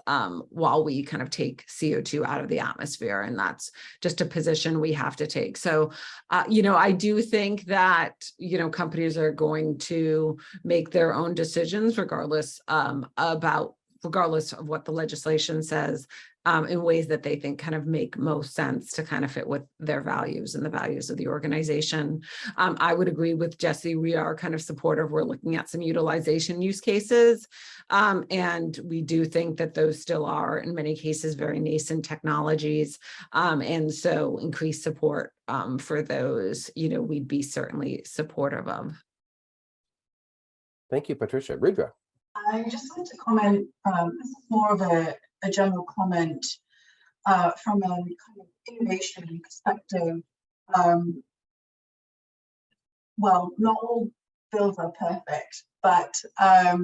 while we kind of take CO2 out of the atmosphere. And that's just a position we have to take. So, I do think that, companies are going to make their own decisions regardless of what the legislation says, in ways that they think kind of make most sense to kind of fit with their values and the values of the organization. I would agree with Jessie. We are kind of supportive. We're looking at some utilization use cases. And we do think that those still are, in many cases, very nascent technologies. And so increased support for those, we'd be certainly supportive of. Thank you, Patricia. Rudra. I just wanted to comment, this is more of a general comment from a kind of innovation perspective. Well, not all bills are perfect, but I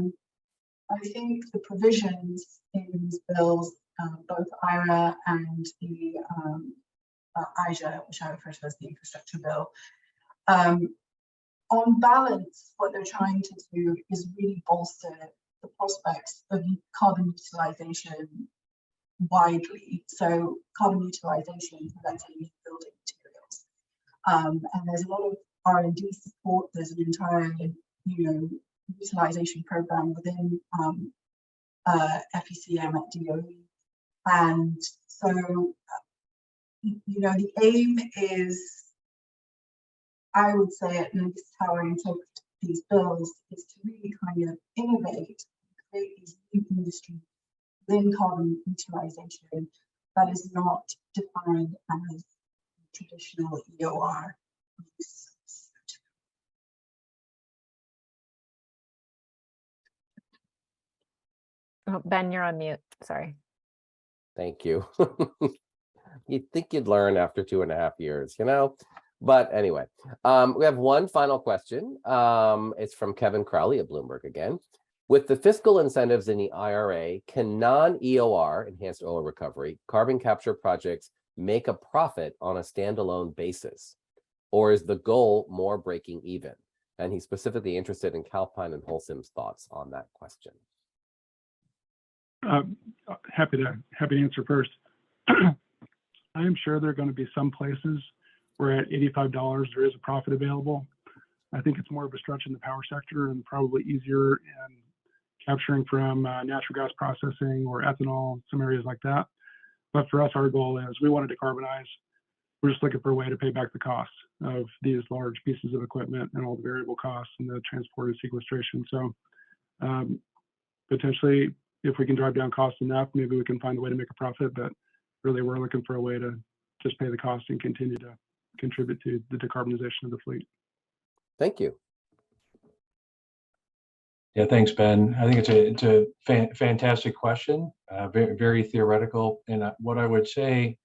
think the provisions in these bills, both IRA and the IJA, which I refer to as the infrastructure bill, on balance, what they're trying to do is really bolster the prospects of carbon utilization widely. So carbon utilization preventing building materials. And there's a lot of R&D support. There's an entire, utilization program within FECM at DOE. And so, the aim is, I would say, at least how I interpret these bills, is to really kind of innovate, create these new industries within carbon utilization that is not defined as traditional EOR use. Oh, Ben, you're on mute. Sorry. Thank you. You'd think you'd learn after 2.5 years, you know? But anyway, we have one final question. It's from Kevin Crowley at Bloomberg again. With the fiscal incentives in the IRA, can non-EOR, enhanced oil recovery, carbon capture projects make a profit on a standalone basis? Or is the goal more breaking even? And he's specifically interested in Calpine and Holcim's thoughts on that question. Happy to answer first. I am sure there are going to be some places where at $85 there is a profit available. I think it's more of a stretch in the power sector and probably easier in capturing from natural gas processing or ethanol, some areas like that. But for us, our goal is we want to decarbonize. We're just looking for a way to pay back the costs of these large pieces of equipment and all the variable costs and the transport and sequestration. So potentially, if we can drive down costs enough, maybe we can find a way to make a profit. But really, we're looking for a way to just pay the cost and continue to contribute to the decarbonization of the fleet. Thank you. Yeah, thanks, Ben. I think it's a fantastic question, very, very theoretical. And what I would say,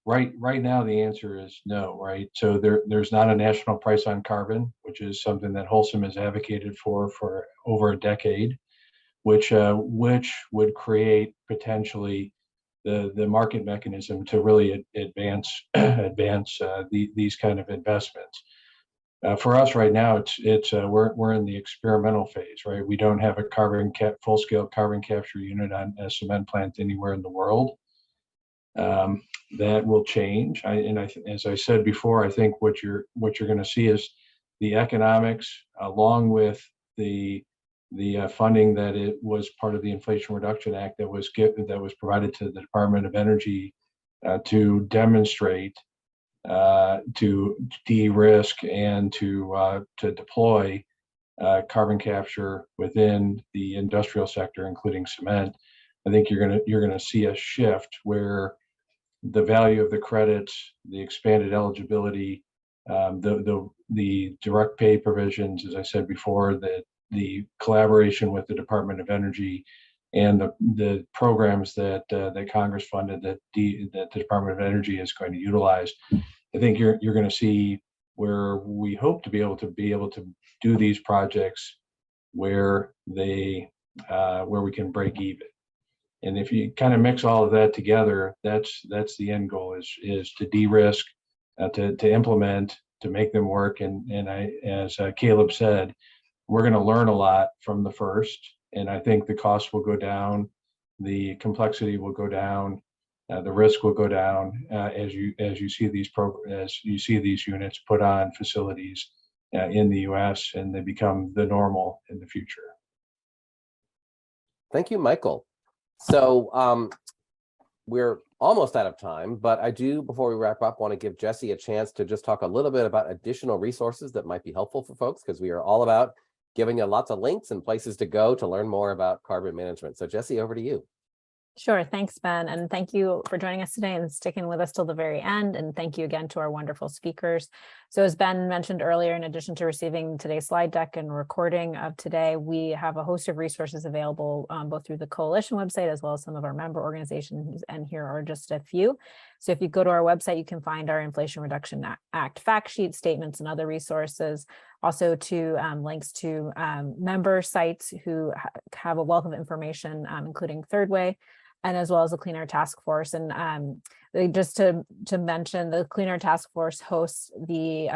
right now, the answer is no, right? So there's not a national price on carbon, which is something that Holcim has advocated for over a decade, which would create potentially the market mechanism to really advance these kind of investments. For us right now, we're in the experimental phase, right? We don't have a full-scale carbon capture unit on a cement plant anywhere in the world. That will change. As I said before, I think what you're going to see is the economics, along with the funding that it was part of the Inflation Reduction Act that was provided to the Department of Energy to demonstrate, to de-risk and to deploy carbon capture within the industrial sector, including cement. I think you're gonna see a shift where the value of the credits, the expanded eligibility, the direct pay provisions, as I said before, the collaboration with the Department of Energy, and the programs that Congress funded that the Department of Energy is going to utilize. I think you're going to see where we hope to be able to do these projects where we can break even. And if you kind of mix all of that together, that's the end goal is to de-risk, to implement, to make them work. And as Caleb said, we're going to learn a lot from the first, and I think the cost will go down, the complexity will go down, the risk will go down as you see these units put on facilities in the U.S. and they become the normal in the future. Thank you, Michael. So we're almost out of time, but I do, before we wrap up, want to give Jessie a chance to just talk a little bit about additional resources that might be helpful for folks, because we are all about giving you lots of links and places to go to learn more about carbon management. So Jessie, over to you. Sure. Thanks, Ben. And thank you for joining us today and sticking with us till the very end. And thank you again to our wonderful speakers. So as Ben mentioned earlier, in addition to receiving today's slide deck and recording of today, we have a host of resources available both through the Coalition website as well as some of our member organizations. And here are just a few. So if you go to our website, you can find our Inflation Reduction Act fact sheet, statements, and other resources. Also to links to member sites who have a wealth of information, including Third Way, and as well as the Clean Air Task Force. And just to mention, the Clean Air Task Force hosts the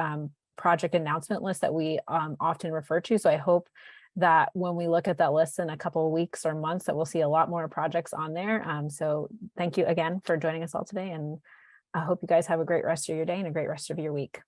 project announcement list that we often refer to. So I hope that when we look at that list in a couple of weeks or months, that we'll see a lot more projects on there. So thank you again for joining us all today. And I hope you guys have a great rest of your day and a great rest of your week.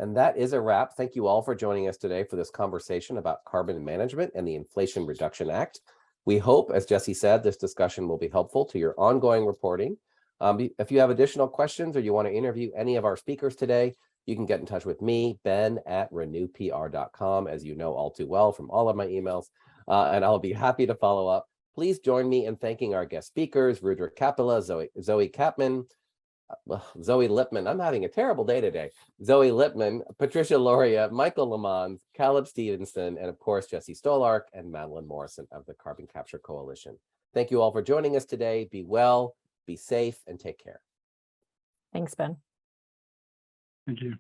And that is a wrap. Thank you all for joining us today for this conversation about carbon management and the Inflation Reduction Act. We hope, as Jessie said, this discussion will be helpful to your ongoing reporting. If you have additional questions or you want to interview any of our speakers today, you can get in touch with me, Ben at renewpr.com, as you know all too well from all of my emails, and I'll be happy to follow up. Please join me in thanking our guest speakers, Rudra Kapila, Zoe Kapman, Zoe Lipman. I'm having a terrible day today. Zoe Lipman, Patricia Loria, Michael Lamont, Caleb Stevenson, and of course, Jessie Stolark and Madelyn Morrison of the Carbon Capture Coalition. Thank you all for joining us today. Be well, be safe, and take care. Thanks, Ben. Thank you.